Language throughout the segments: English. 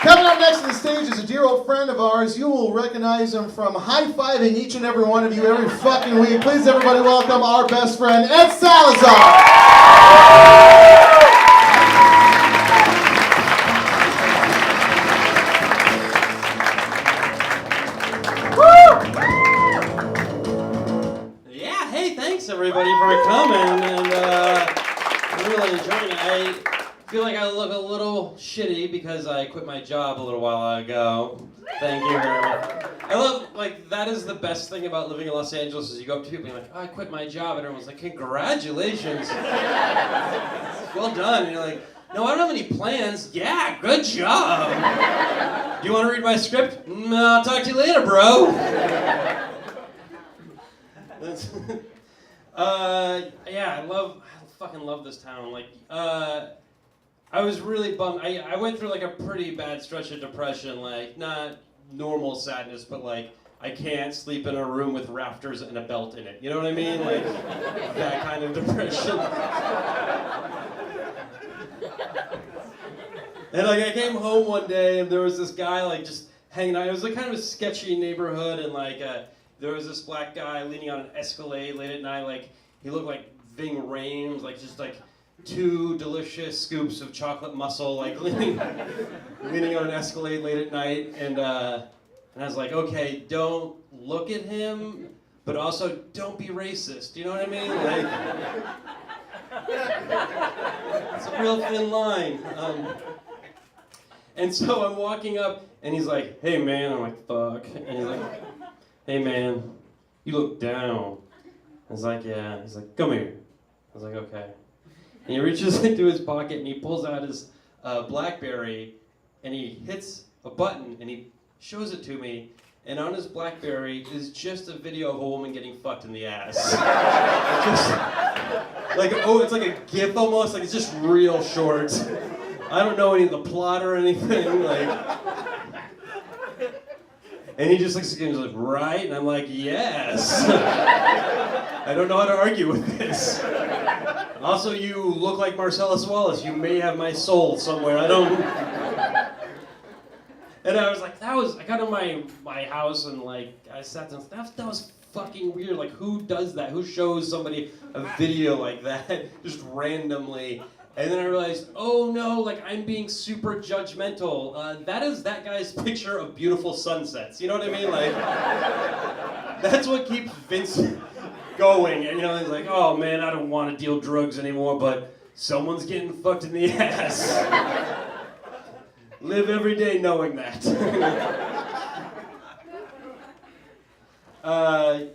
Coming up next to the stage is a dear old friend of ours. You will recognize him from high-fiving each and every one of you every fucking week. Please, everybody, welcome our best friend, Ed Salazar. Yeah, hey, thanks everybody for coming, and I'm really enjoying it. I feel like I look a little shitty because I quit my job a little while ago. Thank you very much. I love, like, that is the best thing about living in Los Angeles is you go up to people and you're like, oh, I quit my job, and everyone's like, congratulations. Well done. And you're like, no, I don't have any plans. Yeah, good job. Do you want to read my script? I'll talk to you later, bro. Yeah, I fucking love this town. Like, I was really bummed. I went through like a pretty bad stretch of depression, like not normal sadness, but like I can't sleep in a room with rafters and a belt in it. You know what I mean? Like that kind of depression. And like I came home one day and there was this guy like just hanging out. It was like kind of a sketchy neighborhood, and like there was this black guy leaning on an Escalade late at night. Like he looked like Ving Rhames, like just like 2 delicious scoops of chocolate muscle, like leaning on an Escalade late at night, and I was like, okay, don't look at him, but also don't be racist. You know what I mean? Like, it's a real thin line. And so I'm walking up, and he's like, hey man, I'm like, fuck, and he's like, hey man, you look down. I was like, yeah. He's like, come here. I was like, okay. And he reaches into his pocket and he pulls out his BlackBerry and he hits a button and he shows it to me. And on his BlackBerry is just a video of a woman getting fucked in the ass. It's like a GIF almost. Like it's just real short. I don't know any of the plot or anything. Like, and he just looks at me and he's like, right? And I'm like, yes. I don't know how to argue with this. Also, you look like Marcellus Wallace. You may have my soul somewhere. I don't. And I was like, I got to my house and like, I sat down. That was fucking weird. Like, who does that? Who shows somebody a video like that just randomly? And then I realized, oh no, like I'm being super judgmental. That is that guy's picture of beautiful sunsets. You know what I mean? Like, that's what keeps Vince going. And you know, he's like, oh man, I don't want to deal drugs anymore, but someone's getting fucked in the ass. Live every day knowing that.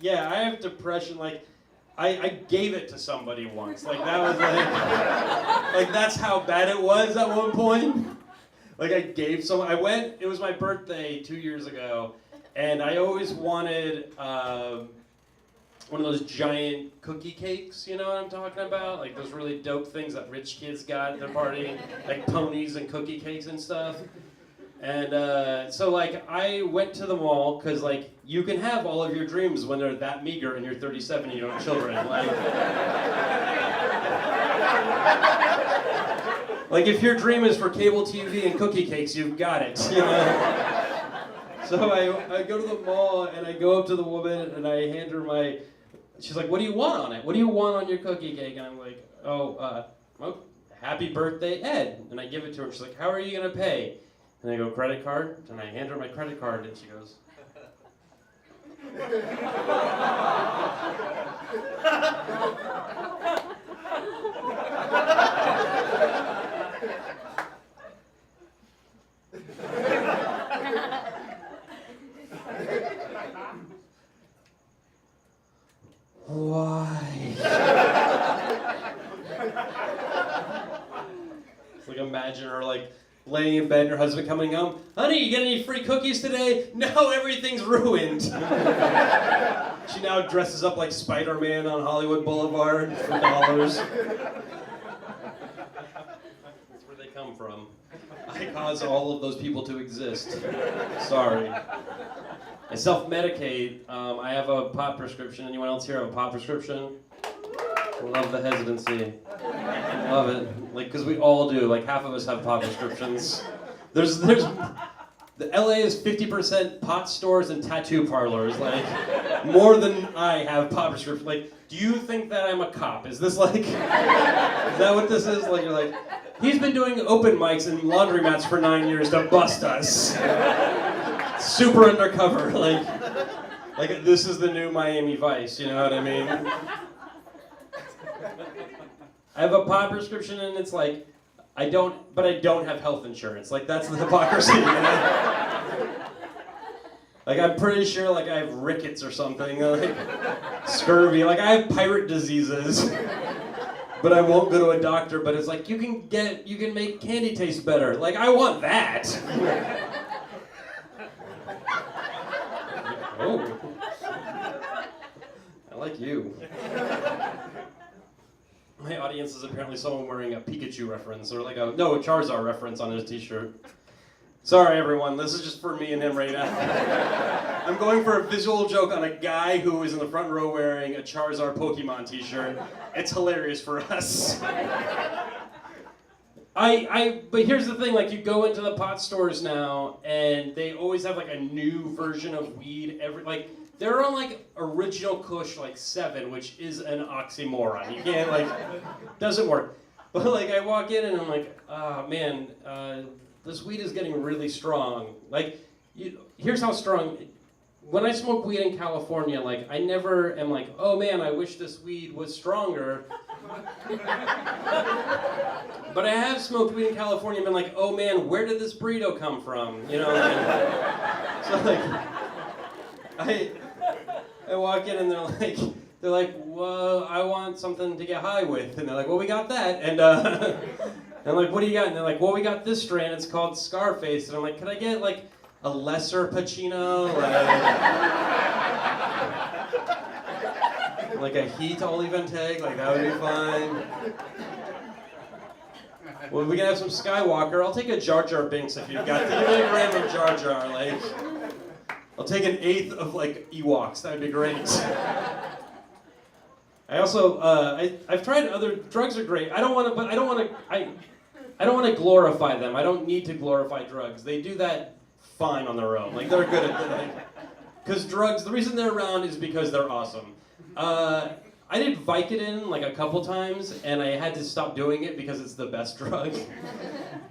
Yeah, I have depression. Like, I gave it to somebody once. Like that was like that's how bad it was at one point. Like I gave someone. It was my birthday 2 years ago, and I always wanted one of those giant cookie cakes. You know what I'm talking about? Like those really dope things that rich kids got at their party, like ponies and cookie cakes and stuff. And so like I went to the mall because like you can have all of your dreams when they're that meager and you're 37 and you don't have children. Like if your dream is for cable TV and cookie cakes, you've got it. You know. So I go to the mall and I go up to the woman and I hand her my. She's like, "What do you want on it? What do you want on your cookie cake?" And I'm like, "Oh, happy birthday, Ed." And I give it to her. She's like, "How are you gonna pay?" And I go, credit card, and I hand her my credit card, and she goes, why? It's like, imagine her, like, laying in bed, her husband coming home. Honey, you get any free cookies today? No, everything's ruined. She now dresses up like Spider-Man on Hollywood Boulevard for dollars. That's where they come from. I cause all of those people to exist. Sorry. I self-medicate. I have a pot prescription. Anyone else here have a pot prescription? I love the hesitancy. Love it. Like, because we all do. Like, half of us have pot prescriptions. There's the LA is 50% pot stores and tattoo parlors, like more than I have pot prescription. Like, do you think that I'm a cop? Is this like, is that what this is? Like, you're like, he's been doing open mics and laundromats for 9 years to bust us. Super undercover, like this is the new Miami Vice, you know what I mean? I have a pot prescription and it's like, I don't have health insurance. Like, that's the hypocrisy, you know? Like, I'm pretty sure, like, I have rickets or something, like, scurvy. Like, I have pirate diseases, but I won't go to a doctor. But it's like, you can make candy taste better. Like, I want that. Oh. I like you. My audience is apparently someone wearing a Pikachu reference, or like a Charizard reference on his t-shirt. Sorry everyone, this is just for me and him right now. I'm going for a visual joke on a guy who is in the front row wearing a Charizard Pokemon t-shirt. It's hilarious for us. But here's the thing, like, you go into the pot stores now, and they always have like a new version of weed they're on like original Kush like 7, which is an oxymoron. You can't, like, doesn't work. But like, I walk in and I'm like, oh man, this weed is getting really strong. Like, here's how strong. When I smoke weed in California, like, I never am like, oh man, I wish this weed was stronger. But I have smoked weed in California and been like, oh man, where did this burrito come from? You know, like, so like, I walk in and they're like, well, I want something to get high with. And they're like, well, we got that. And I'm like, what do you got? And they're like, well, we got this strand. It's called Scarface. And I'm like, could I get like a lesser Pacino? Like a Heat Oliventeg? Like, that would be fine. Well, we can have some Skywalker. I'll take a Jar Jar Binks if you've got. Give me a gram of Jar Jar. Like, I'll take an 1/8 of like Ewoks. That would be great. I also I've tried other drugs are great. I don't want to glorify them. I don't need to glorify drugs. They do that fine on their own. Like, they're good at that. Because drugs, the reason they're around is because they're awesome. I did Vicodin like a couple times, and I had to stop doing it because it's the best drug.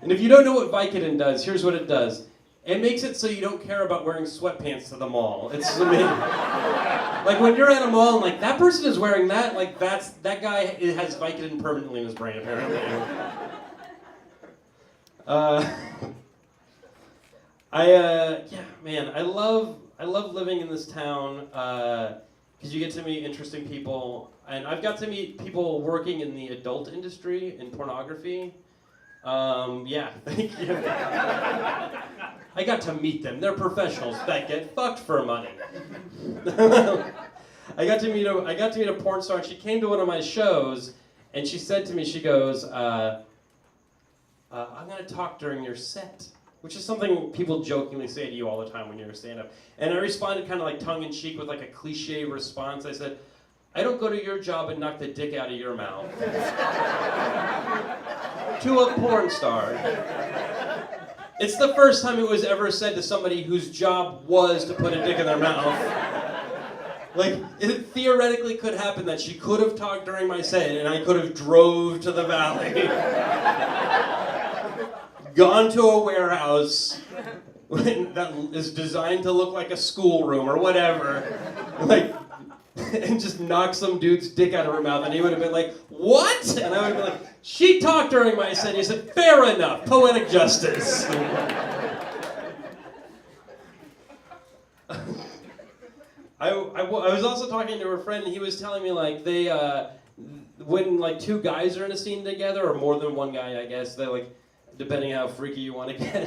And if you don't know what Vicodin does, here's what it does. It makes it so you don't care about wearing sweatpants to the mall. It's amazing. Like, when you're at a mall and like, that person is wearing that, like, that guy has Vicodin permanently in his brain, apparently. Yeah, man, I love living in this town, because you get to meet interesting people, and I've got to meet people working in the adult industry, in pornography. Yeah, thank you. I got to meet them. They're professionals that get fucked for money. I got to meet a porn star, and she came to one of my shows, and she said to me, she goes, I'm gonna talk during your set. Which is something people jokingly say to you all the time when you're a stand-up. And I responded kind of like tongue-in-cheek with like a cliche response. I said, I don't go to your job and knock the dick out of your mouth. To a porn star. It's the first time it was ever said to somebody whose job was to put a dick in their mouth. Like, it theoretically could happen that she could have talked during my set and I could have drove to the valley. Gone to a warehouse that is designed to look like a schoolroom or whatever, like, and just knock some dude's dick out of her mouth, and he would have been like, what? And I would have been like, she talked during my set. He said, fair enough, poetic justice. I was also talking to her friend, and he was telling me, like, they, when, like, two guys are in a scene together, or more than one guy, I guess, they, like, depending how freaky you want to get,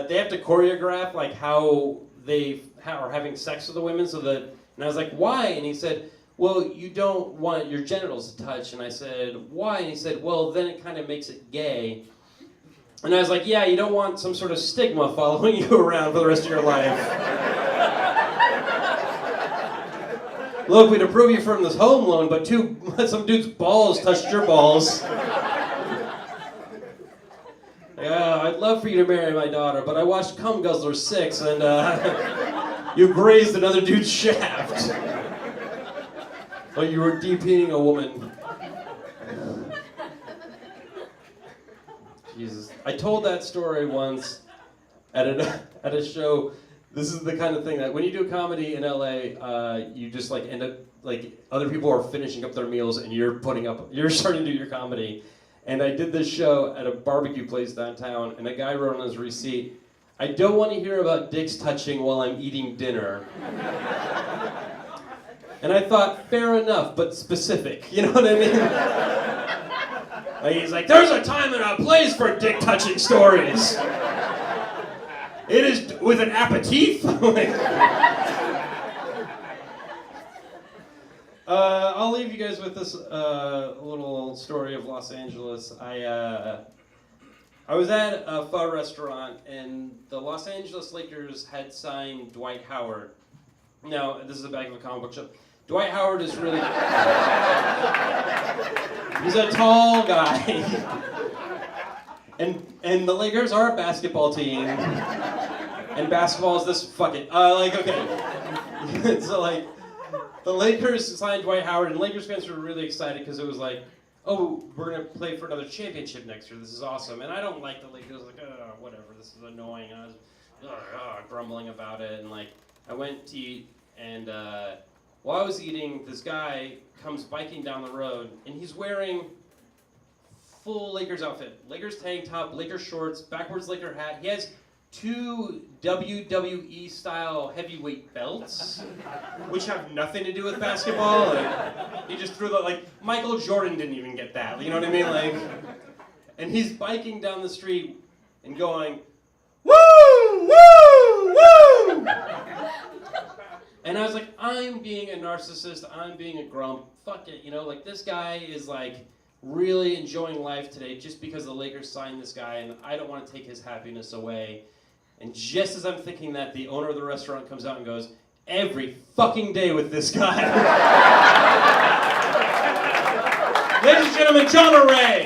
they have to choreograph like how they are having sex with the women, so that. And I was like, why? And he said, well, you don't want your genitals to touch. And I said, why? And he said, well, then it kind of makes it gay. And I was like, yeah, you don't want some sort of stigma following you around for the rest of your life. Look, we'd approve you from this home loan, but some dude's balls touched your balls. I'd love for you to marry my daughter, but I watched Cum Guzzler 6 and you grazed another dude's shaft. But you were DPing a woman. Jesus. I told that story once at a show. This is the kind of thing that when you do comedy in LA, you just like end up like other people are finishing up their meals and you're starting to do your comedy. And I did this show at a barbecue place downtown, and a guy wrote on his receipt, "I don't want to hear about dicks touching while I'm eating dinner." And I thought, fair enough, but specific. You know what I mean? Like, he's like, there's a time and a place for dick touching stories. It is with an aperitif. I'll leave you guys with this little story of Los Angeles. I was at a pho restaurant, and the Los Angeles Lakers had signed Dwight Howard. Now, this is the back of a comic book shop. Dwight Howard is really... He's a tall guy. And the Lakers are a basketball team. And basketball is this... Fuck it. Okay. So, like... The Lakers signed Dwight Howard, and Lakers fans were really excited because it was like, oh, we're going to play for another championship next year. This is awesome. And I don't like the Lakers. Like, whatever, this is annoying. And I was grumbling about it. And, like, I went to eat, and while I was eating, this guy comes biking down the road, and he's wearing full Lakers outfit. Lakers tank top, Lakers shorts, backwards Laker hat. He has 2 WWE-style heavyweight belts, which have nothing to do with basketball. Like, he just threw the, like, Michael Jordan didn't even get that. You know what I mean? Like, and he's biking down the street and going, woo, woo, woo! And I was like, I'm being a narcissist. I'm being a grump. Fuck it, you know? Like, this guy is, like, really enjoying life today just because the Lakers signed this guy, and I don't want to take his happiness away. And just as I'm thinking that, the owner of the restaurant comes out and goes, every fucking day with this guy. Ladies and gentlemen, Jonah Ray.